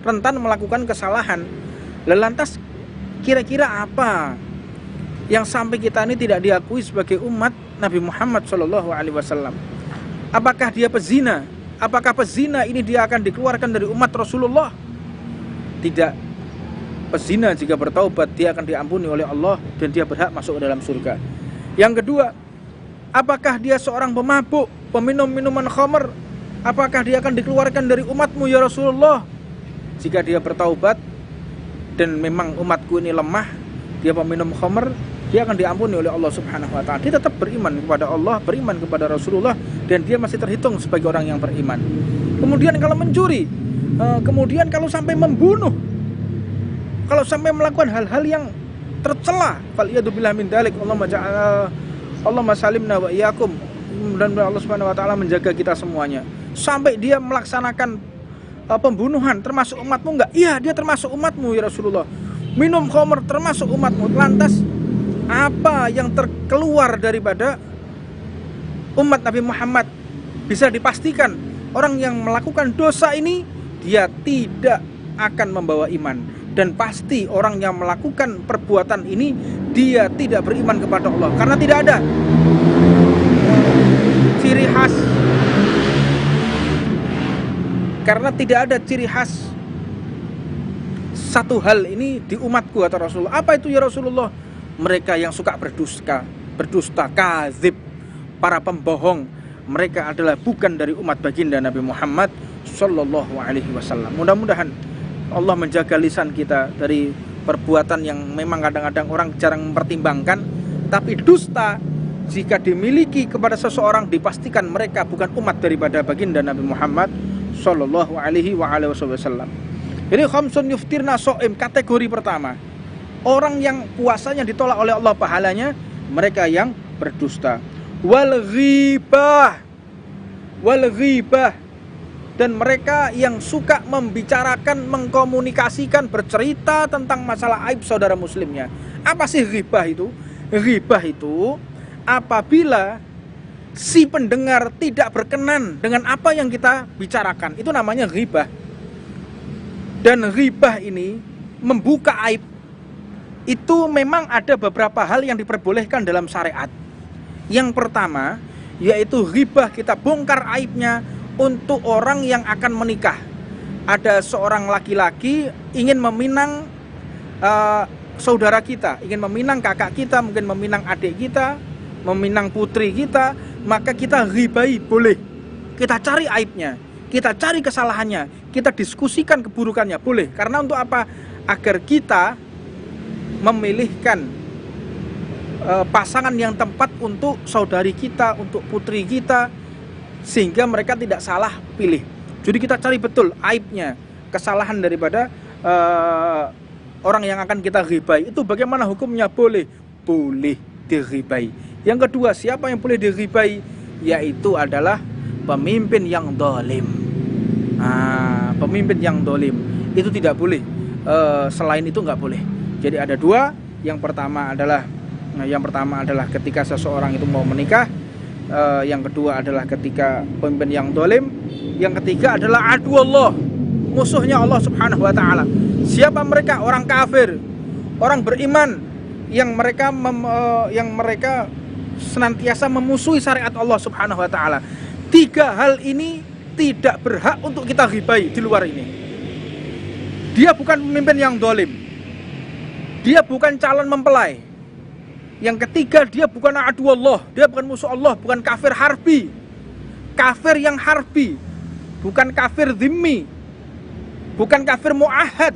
rentan melakukan kesalahan. Lantas kira-kira apa yang sampai kita ini tidak diakui sebagai umat Nabi Muhammad SAW? Apakah dia pezina? Apakah pezina ini dia akan dikeluarkan dari umat Rasulullah? Tidak. Pezina jika bertaubat dia akan diampuni oleh Allah dan dia berhak masuk ke dalam surga. Yang kedua, apakah dia seorang pemabuk, peminum minuman khamr? Apakah dia akan dikeluarkan dari umatmu ya Rasulullah? Jika dia bertaubat dan memang umatku ini lemah, dia peminum khamr, dia akan diampuni oleh Allah Subhanahu wa ta'ala. Dia tetap beriman kepada Allah, beriman kepada Rasulullah, dan dia masih terhitung sebagai orang yang beriman. Kemudian kalau mencuri, kemudian kalau sampai membunuh, kalau sampai melakukan hal-hal yang tercela, faliyadzubillah min dalik, Allahumma salimna wa iyyakum, dan Allah Subhanahu wa ta'ala menjaga kita semuanya. Sampai dia melaksanakan pembunuhan, termasuk umatmu enggak? Iya, dia termasuk umatmu ya Rasulullah. Minum khamr termasuk umatmu. Lantas apa yang terkeluar daripada umat Nabi Muhammad? Bisa dipastikan orang yang melakukan dosa ini dia tidak akan membawa iman, dan pasti orang yang melakukan perbuatan ini dia tidak beriman kepada Allah, karena tidak ada ciri khas, karena tidak ada ciri khas satu hal ini di umatku, kata Rasulullah. Apa itu ya Rasulullah? Mereka yang suka berdusta, kadzib, para pembohong. Mereka adalah bukan dari umat baginda Nabi Muhammad sallallahu alaihi wasallam. Mudah-mudahan Allah menjaga lisan kita dari perbuatan yang memang kadang-kadang orang jarang mempertimbangkan, tapi dusta jika dimiliki kepada seseorang dipastikan mereka bukan umat daripada baginda Nabi Muhammad sallallahu alaihi wasallam. Ini khamsun yuftirna shaim, kategori pertama. Orang yang puasanya ditolak oleh Allah pahalanya, mereka yang berdusta. Wal ghibah, dan mereka yang suka membicarakan, mengkomunikasikan, bercerita tentang masalah aib saudara muslimnya. Apa sih ghibah itu? Ghibah itu apabila si pendengar tidak berkenan dengan apa yang kita bicarakan, itu namanya ghibah. Dan ghibah ini membuka aib. Itu memang ada beberapa hal yang diperbolehkan dalam syariat. Yang pertama, yaitu ghibah, kita bongkar aibnya untuk orang yang akan menikah. Ada seorang laki-laki ingin meminang saudara kita, ingin meminang kakak kita, mungkin meminang adik kita, meminang putri kita, maka kita ghibai, boleh. Kita cari aibnya, kita cari kesalahannya, kita diskusikan keburukannya, boleh. Karena untuk apa? Agar kita memilihkan pasangan yang tepat untuk saudari kita, untuk putri kita, sehingga mereka tidak salah pilih. Jadi kita cari betul aibnya, kesalahan daripada orang yang akan kita ghibai. Itu bagaimana hukumnya? Boleh dighibai. Yang kedua, siapa yang boleh dighibai? Yaitu adalah pemimpin yang zalim. Pemimpin yang zalim itu tidak boleh. Selain itu nggak boleh. Jadi ada dua. Yang pertama adalah ketika seseorang itu mau menikah. Yang kedua adalah ketika pemimpin yang zalim. Yang ketiga adalah adu Allah, musuhnya Allah Subhanahu wa ta'ala. Siapa mereka? Orang kafir, orang beriman yang mereka senantiasa memusuhi syariat Allah Subhanahu wa ta'ala. Tiga hal ini tidak berhak untuk kita ghibai di luar ini. Dia bukan pemimpin yang zalim, dia bukan calon mempelai. Yang ketiga, dia bukan adu Allah, dia bukan musuh Allah, bukan kafir harbi. Kafir yang harbi, bukan kafir zimmi, bukan kafir mu'ahad.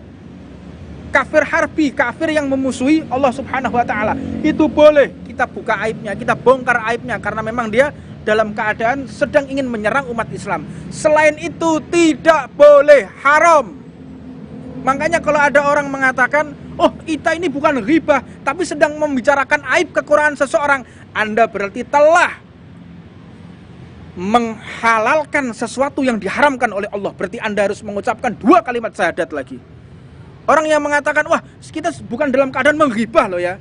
Kafir harbi, kafir yang memusuhi Allah Subhanahu wa ta'ala. Itu boleh kita buka aibnya, kita bongkar aibnya, karena memang dia dalam keadaan sedang ingin menyerang umat Islam. Selain itu tidak boleh, haram. Makanya kalau ada orang mengatakan, oh kita ini bukan ghibah, tapi sedang membicarakan aib kekurangan seseorang, Anda berarti telah menghalalkan sesuatu yang diharamkan oleh Allah. Berarti Anda harus mengucapkan 2 kalimat syahadat lagi. Orang yang mengatakan, wah kita bukan dalam keadaan menghibah loh ya,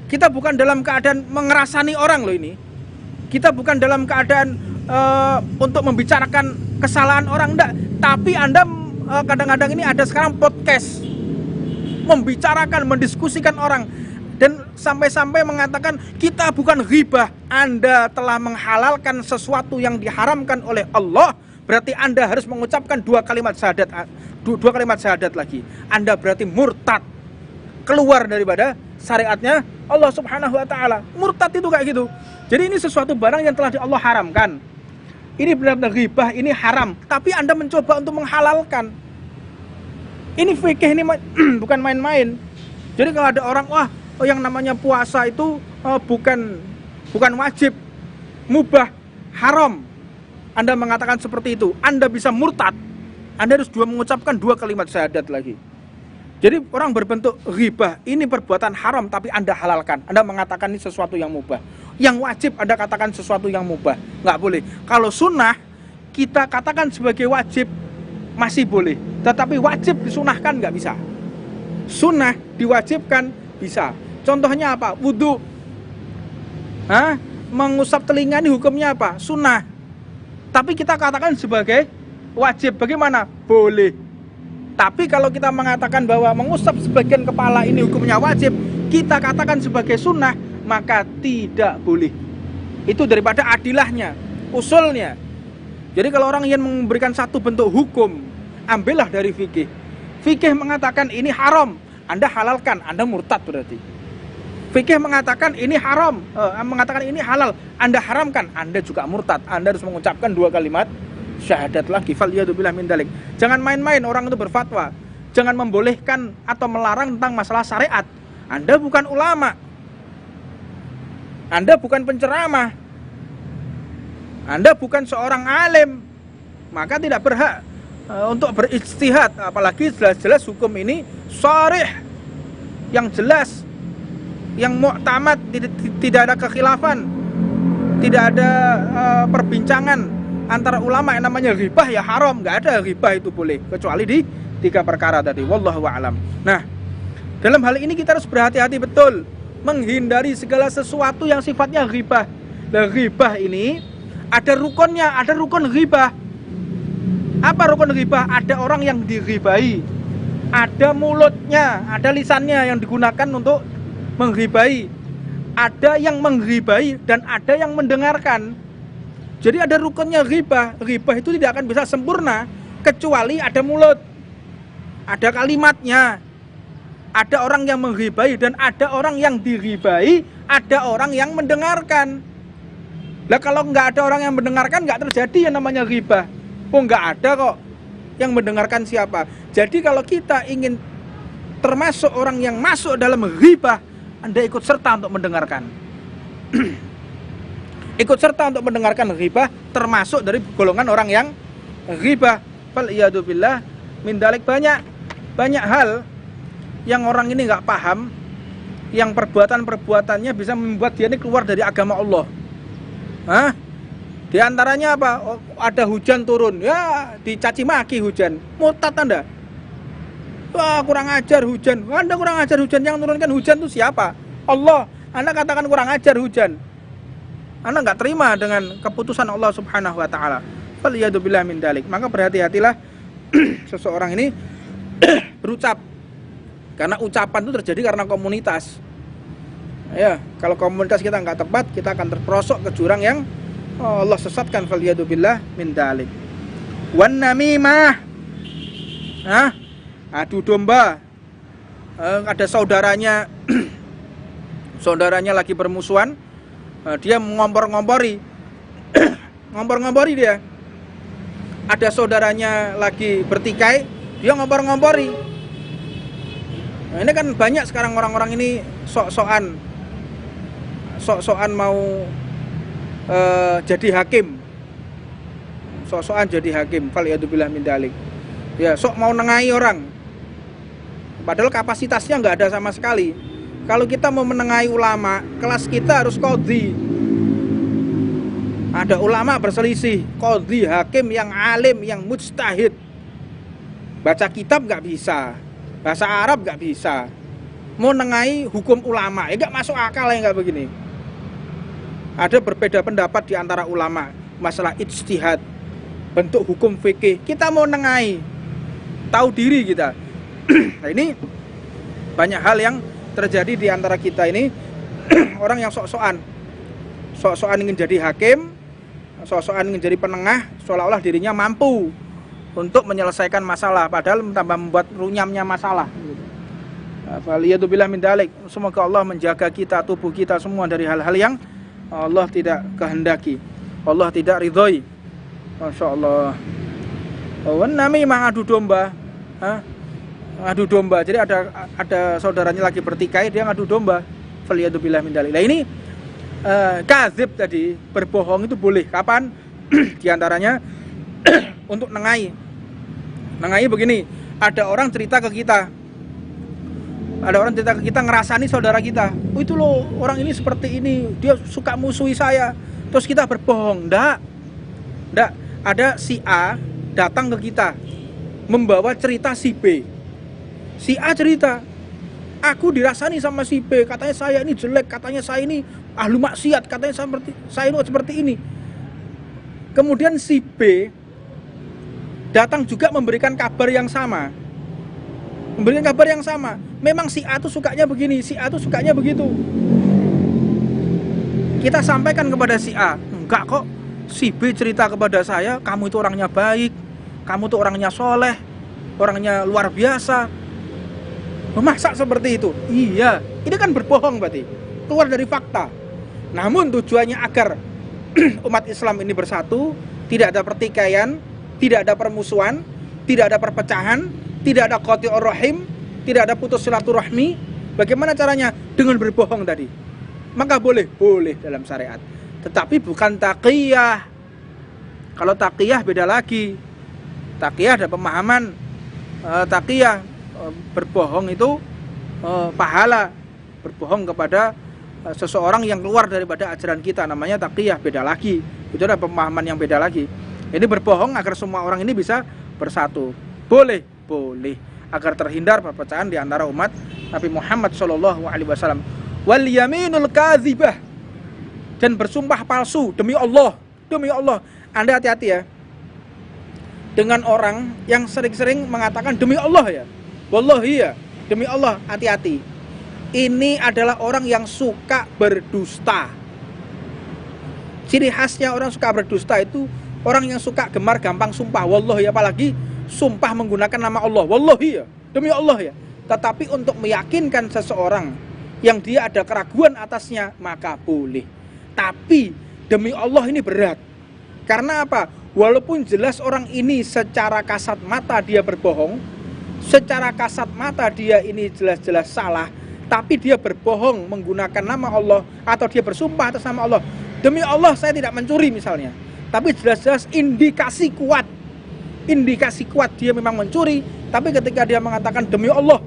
kita bukan dalam keadaan mengerasani orang loh ini, kita bukan dalam keadaan untuk membicarakan kesalahan orang, enggak, tapi Anda kadang-kadang ini ada sekarang podcast membicarakan, mendiskusikan orang, dan sampai-sampai mengatakan kita bukan ghibah. Anda telah menghalalkan sesuatu yang diharamkan oleh Allah, berarti Anda harus mengucapkan dua kalimat syahadat lagi. Anda berarti murtad, keluar daripada syariatnya Allah Subhanahu wa taala. Murtad itu kayak gitu. Jadi ini sesuatu barang yang telah Allah haramkan. Ini benar-benar ghibah, ini haram, tapi Anda mencoba untuk menghalalkan. Ini fikih, ini bukan main-main. Jadi kalau ada orang, yang namanya puasa itu bukan wajib, mubah, haram, Anda mengatakan seperti itu, Anda bisa murtad. Anda harus mengucapkan dua kalimat syahadat lagi. Jadi orang berbentuk ghibah, ini perbuatan haram tapi Anda halalkan. Anda mengatakan ini sesuatu yang mubah. Yang wajib Anda katakan sesuatu yang mubah, nggak boleh. Kalau sunnah kita katakan sebagai wajib masih boleh, tetapi wajib disunahkan nggak bisa. Sunnah diwajibkan bisa. Contohnya apa? Wudhu. Mengusap telinga ini hukumnya apa? Sunnah. Tapi kita katakan sebagai wajib. Bagaimana? Boleh. Tapi kalau kita mengatakan bahwa mengusap sebagian kepala ini hukumnya wajib, kita katakan sebagai sunnah, maka tidak boleh. Itu daripada adilahnya, usulnya. Jadi kalau orang ingin memberikan satu bentuk hukum, ambillah dari fikih. Fikih mengatakan ini haram, Anda halalkan, Anda murtad berarti. Fikih mengatakan ini haram, mengatakan ini halal, Anda haramkan, Anda juga murtad. Anda harus mengucapkan dua kalimat syahadat lagi. Falyadubillah min dalik. Jangan main-main orang itu berfatwa. Jangan membolehkan atau melarang tentang masalah syariat. Anda bukan ulama, Anda bukan penceramah, Anda bukan seorang alim, maka tidak berhak untuk berijtihad. Apalagi jelas-jelas hukum ini sharih, yang jelas, yang mu'tamad, tidak ada kekhilafan, tidak ada perbincangan antara ulama. Yang namanya ghibah ya haram, nggak ada ghibah itu boleh kecuali di 3 perkara tadi. Wallahu a'lam. Nah, dalam hal ini kita harus berhati-hati betul, menghindari segala sesuatu yang sifatnya ghibah. Nah, ghibah ini ada rukunnya, ada rukun ghibah. Apa rukun ghibah? Ada orang yang dighibahi, ada mulutnya, ada lisannya yang digunakan untuk mengghibahi, ada yang mengghibahi dan ada yang mendengarkan. Jadi ada rukunnya ghibah. Ghibah itu tidak akan bisa sempurna kecuali ada mulut, ada kalimatnya, ada orang yang menghibahi dan ada orang yang dighibahi, ada orang yang mendengarkan. Lah kalau nggak ada orang yang mendengarkan, nggak terjadi yang namanya ghibah. Nggak ada kok yang mendengarkan siapa. Jadi kalau kita ingin termasuk orang yang masuk dalam ghibah, Anda ikut serta untuk mendengarkan. Ikut serta untuk mendengarkan ghibah, termasuk dari golongan orang yang ghibah. Fal iyadu billah min dalik. Banyak hal yang orang ini nggak paham, yang perbuatannya bisa membuat dia ini keluar dari agama Allah. Di antaranya apa? Ada hujan turun, ya dicaci maki hujan, murtad Anda. Wah, kurang ajar hujan. Anda kurang ajar hujan, yang turunkan hujan itu siapa? Allah. Anda katakan kurang ajar hujan, Anda nggak terima dengan keputusan Allah Subhanahu wa taala. Falyadubillah min dalik. Maka berhati-hatilah seseorang ini berucap. Karena ucapan itu terjadi karena komunitas. Ya, kalau komunitas kita nggak tepat, kita akan terperosok ke jurang yang Allah sesatkan. Falyadubillah min dalik. Wan namimah. Adu domba. Ada saudaranya saudaranya lagi bermusuhan, dia ngompor-ngompori ngompor-ngompori dia. Ada saudaranya lagi bertikai, dia ngompor-ngompori. Nah, ini kan banyak sekarang orang-orang ini sok-sokan mau jadi hakim, sok-sokan jadi hakim. Falyadubillah min dalik. Ya, sok mau nengahi orang, padahal kapasitasnya nggak ada sama sekali. Kalau kita mau menengahi ulama, kelas kita harus qadhi. Ada ulama berselisih, qadhi, hakim yang alim, yang mujtahid. Baca kitab nggak bisa, bahasa Arab nggak bisa. Mau nengahi hukum ulama, ya nggak masuk akal ya nggak begini. Ada berbeda pendapat di antara ulama masalah ijtihad, bentuk hukum fikih. Kita mau nengahi, tahu diri kita. Nah, ini banyak hal yang terjadi di antara kita ini. Orang yang sok-sokan ingin jadi hakim, sok-sokan ingin jadi penengah, seolah-olah dirinya mampu untuk menyelesaikan masalah, padahal tambah membuat runyamnya masalah. Faliyatubillah min dalik. Semoga Allah menjaga kita, tubuh kita semua dari hal-hal yang Allah tidak kehendaki, Allah tidak ridhoi. Masya Allah. Namanya adu domba. Adu domba. Jadi ada saudaranya lagi bertikai, dia ngadu domba. Faliyatubillah min dalik. Nah ini kadzib tadi, berbohong itu boleh. Kapan? Di antaranya untuk nengai. Nengai begini, ada orang cerita ke kita. Ada orang cerita ke kita, ngerasani saudara kita. Oh itu loh, orang ini seperti ini, dia suka musuhi saya. Terus kita berbohong. Nggak. Ada si A datang ke kita membawa cerita si B. Si A cerita, aku dirasani sama si B, katanya saya ini jelek, katanya saya ini ahlu maksiat, katanya saya ini seperti ini. Kemudian si B datang juga memberikan kabar yang sama. Memang si A tuh sukanya begini, si A tuh sukanya begitu. Kita sampaikan kepada si A, enggak kok, si B cerita kepada saya, kamu itu orangnya baik, kamu tuh orangnya soleh, orangnya luar biasa. Masa seperti itu? Iya, ini kan berbohong berarti, keluar dari fakta. Namun tujuannya agar umat Islam ini bersatu, tidak ada pertikaian, tidak ada permusuhan, tidak ada perpecahan, tidak ada qati'ur rahim, tidak ada putus silaturahmi. Bagaimana caranya? Dengan berbohong tadi. Maka boleh dalam syariat. Tetapi bukan taqiyah. Kalau taqiyah beda lagi. Taqiyah ada pemahaman taqiyah, berbohong itu pahala, berbohong kepada seseorang yang keluar daripada ajaran kita, namanya taqiyah, beda lagi. Itu ada pemahaman yang beda lagi. Ini berbohong agar semua orang ini bisa bersatu. Boleh agar terhindar perpecahan di antara umat Nabi Muhammad SAW. Wal yaminul kadzibah, dan bersumpah palsu demi Allah. Anda hati-hati ya dengan orang yang sering-sering mengatakan demi Allah ya, wallahi ya, demi Allah, hati-hati. Ini adalah orang yang suka berdusta. Ciri khasnya orang suka berdusta itu orang yang suka gemar gampang sumpah, wallahi, apalagi sumpah menggunakan nama Allah, wallahi ya, demi Allah ya. Tetapi untuk meyakinkan seseorang yang dia ada keraguan atasnya, maka boleh. Tapi demi Allah ini berat. Karena apa? Walaupun jelas orang ini secara kasat mata dia berbohong, secara kasat mata dia ini jelas-jelas salah, tapi dia berbohong menggunakan nama Allah, atau dia bersumpah atas nama Allah, demi Allah saya tidak mencuri misalnya, tapi jelas-jelas indikasi kuat dia memang mencuri. Tapi ketika dia mengatakan demi Allah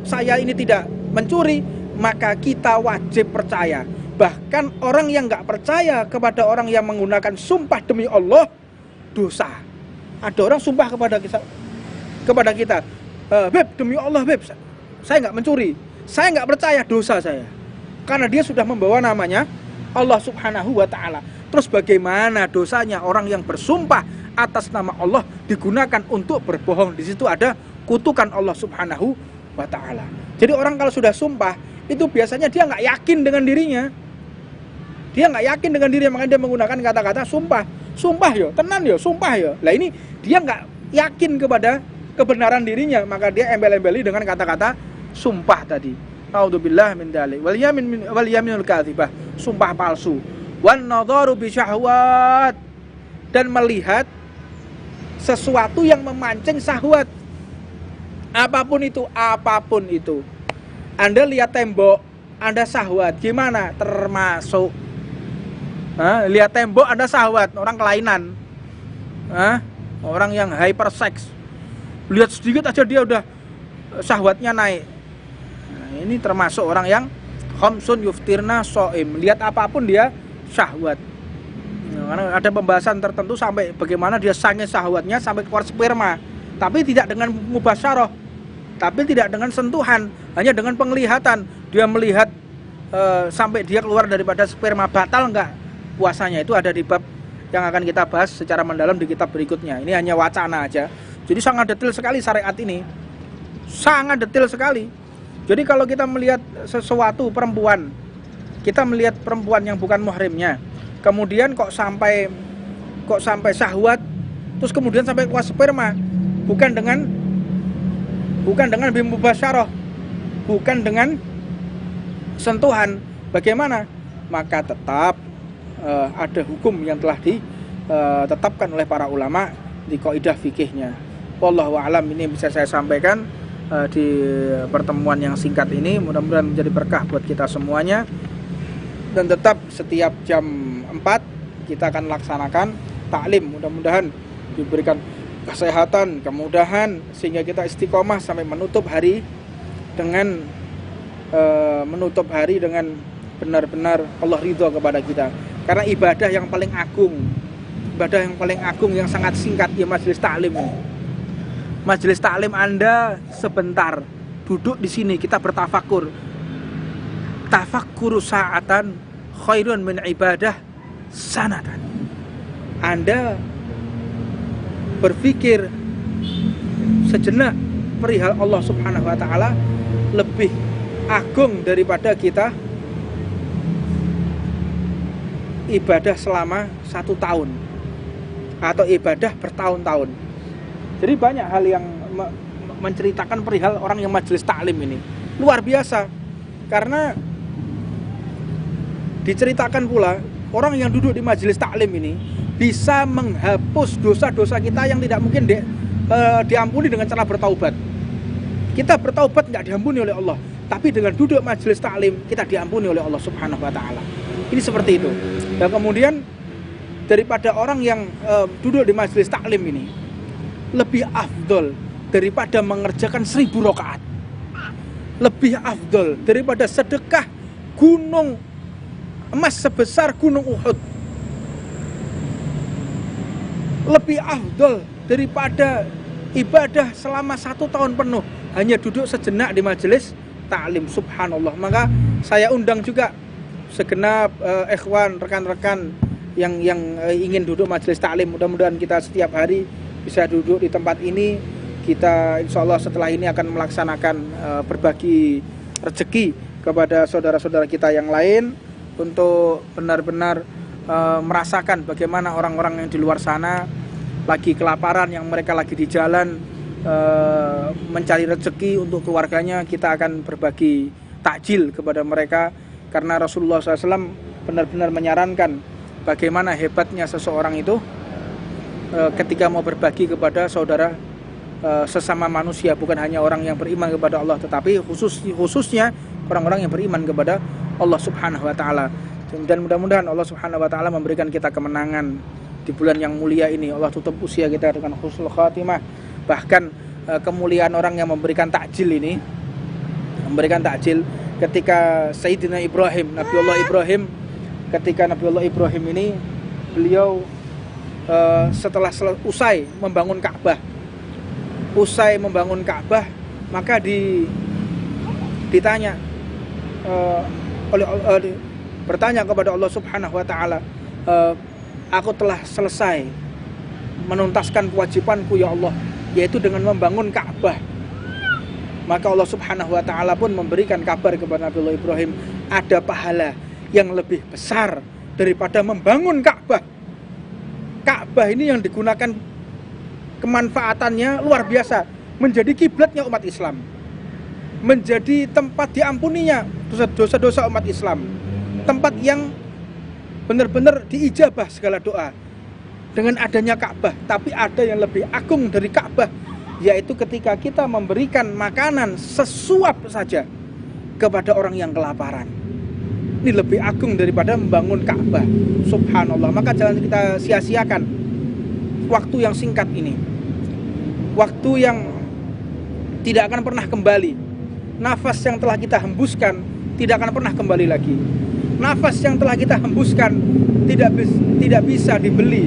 saya ini tidak mencuri, maka kita wajib percaya. Bahkan orang yang gak percaya kepada orang yang menggunakan sumpah demi Allah, dosa. Ada orang sumpah kepada kita, Beb, demi Allah Beb, saya gak mencuri, saya gak percaya, dosa saya. Karena dia sudah membawa namanya Allah Subhanahu wa ta'ala. Terus bagaimana dosanya orang yang bersumpah atas nama Allah digunakan untuk berbohong? Di situ ada kutukan Allah Subhanahu wa ta'ala. Jadi orang kalau sudah sumpah, itu biasanya dia nggak yakin dengan dirinya. Dia nggak yakin dengan dirinya, makanya dia menggunakan kata-kata sumpah yo, tenan yo, sumpah yo. Lah ini dia nggak yakin kepada kebenaran dirinya, maka dia embel-embeli dengan kata-kata sumpah tadi. A'udzubillah min dzalik. Wal yaminul kadzibah, sumpah palsu. Wan nadharu bi syahwat, dan melihat sesuatu yang memancing syahwat. Apapun itu. Anda lihat tembok, Anda syahwat, gimana? Termasuk lihat tembok Anda syahwat, orang kelainan, orang yang hypersex, lihat sedikit aja dia udah syahwatnya naik. Nah, ini termasuk orang yang khamsun yuftirna shaim, lihat apapun dia syahwat. Karena ada pembahasan tertentu sampai bagaimana dia sange syahwatnya sampai keluar sperma, tapi tidak dengan mubasyarah, tapi tidak dengan sentuhan, hanya dengan penglihatan. Dia melihat sampai dia keluar daripada sperma, batal enggak puasanya? Itu ada di bab yang akan kita bahas secara mendalam di kitab berikutnya. Ini hanya wacana aja. Jadi sangat detail sekali syariat ini. Sangat detail sekali. Jadi kalau kita melihat sesuatu perempuan, kita melihat perempuan yang bukan muhrimnya, kemudian kok sampai syahwat, terus kemudian sampai keluar sperma, bukan dengan bimubasyarah, bukan dengan sentuhan, bagaimana? Maka tetap ada hukum yang telah ditetapkan oleh para ulama di kaidah fikihnya. Wallahu a'lam. Ini bisa saya sampaikan di pertemuan yang singkat ini, mudah-mudahan menjadi berkah buat kita semuanya. Dan tetap setiap jam 4 kita akan laksanakan taklim, mudah-mudahan diberikan kesehatan, kemudahan, sehingga kita istiqomah sampai menutup hari dengan benar-benar Allah ridho kepada kita. Karena ibadah yang paling agung yang sangat singkat ya majelis taklim ini. Majelis taklim Anda sebentar duduk di sini, kita bertafakur. Tafakkuru sa'atan khairun min ibadah sanatan. Anda berpikir sejenak perihal Allah Subhanahu wa taala lebih agung daripada kita ibadah selama 1 tahun atau ibadah bertahun-tahun. Jadi banyak hal yang menceritakan perihal orang yang majelis taklim ini luar biasa, karena diceritakan pula orang yang duduk di majelis taklim ini bisa menghapus dosa-dosa kita yang tidak mungkin diampuni dengan cara bertaubat. Kita bertaubat nggak diampuni oleh Allah, tapi dengan duduk majelis taklim kita diampuni oleh Allah Subhanahu wa taala. Ini seperti itu. Dan kemudian daripada orang yang duduk di majelis taklim ini lebih afdol daripada mengerjakan 1000 rakaat. Lebih afdol daripada sedekah gunung emas sebesar gunung Uhud. Lebih afdol daripada ibadah selama 1 tahun penuh hanya duduk sejenak di majelis taklim. Subhanallah. Maka saya undang juga segenap ikhwan, rekan-rekan yang ingin duduk majelis taklim. Mudah-mudahan kita setiap hari bisa duduk di tempat ini. Kita insya Allah setelah ini akan melaksanakan berbagi rezeki kepada saudara-saudara kita yang lain, untuk benar-benar merasakan bagaimana orang-orang yang di luar sana lagi kelaparan, yang mereka lagi di jalan mencari rezeki untuk keluarganya. Kita akan berbagi takjil kepada mereka, karena Rasulullah SAW benar-benar menyarankan bagaimana hebatnya seseorang itu ketika mau berbagi kepada saudara sesama manusia, bukan hanya orang yang beriman kepada Allah, tetapi khususnya orang-orang yang beriman kepada Allah Subhanahu wa taala. Dan mudah-mudahan Allah Subhanahu wa taala memberikan kita kemenangan di bulan yang mulia ini. Allah tutup usia kita dengan husnul khatimah. Bahkan kemuliaan orang yang memberikan takjil ini, memberikan takjil ketika Sayyidina Ibrahim, Nabiullah Ibrahim, ketika Nabiullah Ibrahim ini beliau setelah usai membangun Ka'bah, maka ditanya bertanya kepada Allah Subhanahu wa taala, aku telah selesai menuntaskan kewajibanku ya Allah, yaitu dengan membangun Ka'bah. Maka Allah Subhanahu wa taala pun memberikan kabar kepada Nabiullah Ibrahim, ada pahala yang lebih besar daripada membangun Ka'bah. Ka'bah ini yang digunakan kemanfaatannya luar biasa, menjadi kiblatnya umat Islam, menjadi tempat diampuninya dosa-dosa umat Islam, tempat yang benar-benar diijabah segala doa dengan adanya Ka'bah. Tapi ada yang lebih agung dari Ka'bah, yaitu ketika kita memberikan makanan sesuap saja kepada orang yang kelaparan. Ini lebih agung daripada membangun Ka'bah. Subhanallah. Maka jangan kita sia-siakan waktu yang singkat ini, waktu yang tidak akan pernah kembali. Nafas yang telah kita hembuskan tidak akan pernah kembali lagi. Nafas yang telah kita hembuskan tidak bisa dibeli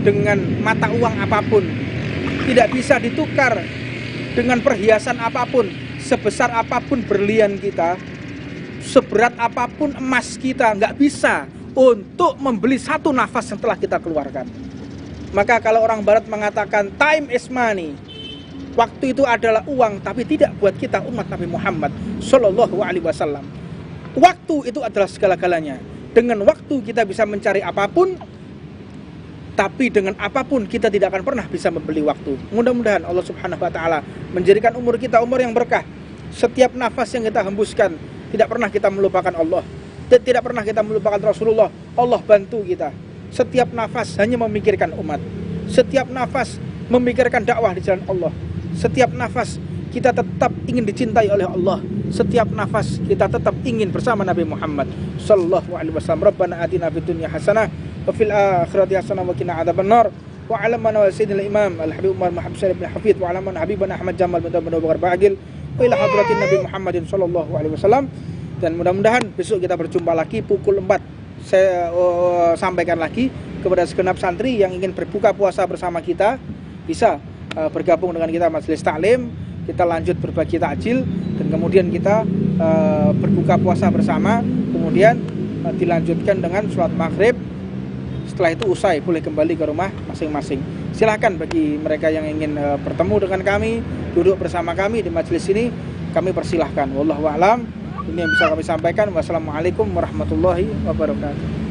dengan mata uang apapun, tidak bisa ditukar dengan perhiasan apapun, sebesar apapun berlian kita, seberat apapun emas kita, nggak bisa untuk membeli satu nafas yang telah kita keluarkan. Maka kalau orang barat mengatakan time is money, Waktu itu adalah uang, tapi tidak buat kita umat Nabi Muhammad Sallallahu Alaihi Wasallam. Waktu itu adalah segala-galanya. Dengan waktu kita bisa mencari apapun, tapi dengan apapun kita tidak akan pernah bisa membeli waktu. Mudah-mudahan Allah Subhanahu Wa Taala menjadikan umur kita umur yang berkah. Setiap nafas yang kita hembuskan, tidak pernah kita melupakan Allah, tidak pernah kita melupakan Rasulullah. Allah bantu kita. Setiap nafas hanya memikirkan umat. Setiap nafas memikirkan dakwah di jalan Allah. Setiap nafas kita tetap ingin dicintai oleh Allah. Setiap nafas kita tetap ingin bersama Nabi Muhammad sallallahu alaihi wasallam. Rabbana atina fid dunya hasanah wa fil akhirati hasanah wa qina adzabannar. Wa 'ala man wa sayyidil imam al-habib Umar Muhammad bin Hafid wa 'ala man habibana Ahmad Jamal bin Abdul Bakar Ba'il wa ila hadratin Nabi Muhammadin sallallahu alaihi wasallam. Dan mudah-mudahan besok kita berjumpa lagi pukul 4. Saya sampaikan lagi kepada segenap santri yang ingin berbuka puasa bersama kita, bisa bergabung dengan kita majelis taklim, kita lanjut berbagi takjil, dan kemudian kita berbuka puasa bersama, kemudian dilanjutkan dengan sholat maghrib. Setelah itu usai boleh kembali ke rumah masing-masing. Silahkan bagi mereka yang ingin bertemu dengan kami, duduk bersama kami di majelis ini, kami persilahkan. Wallahu a'lam. Ini yang bisa kami sampaikan. Wassalamualaikum warahmatullahi wabarakatuh.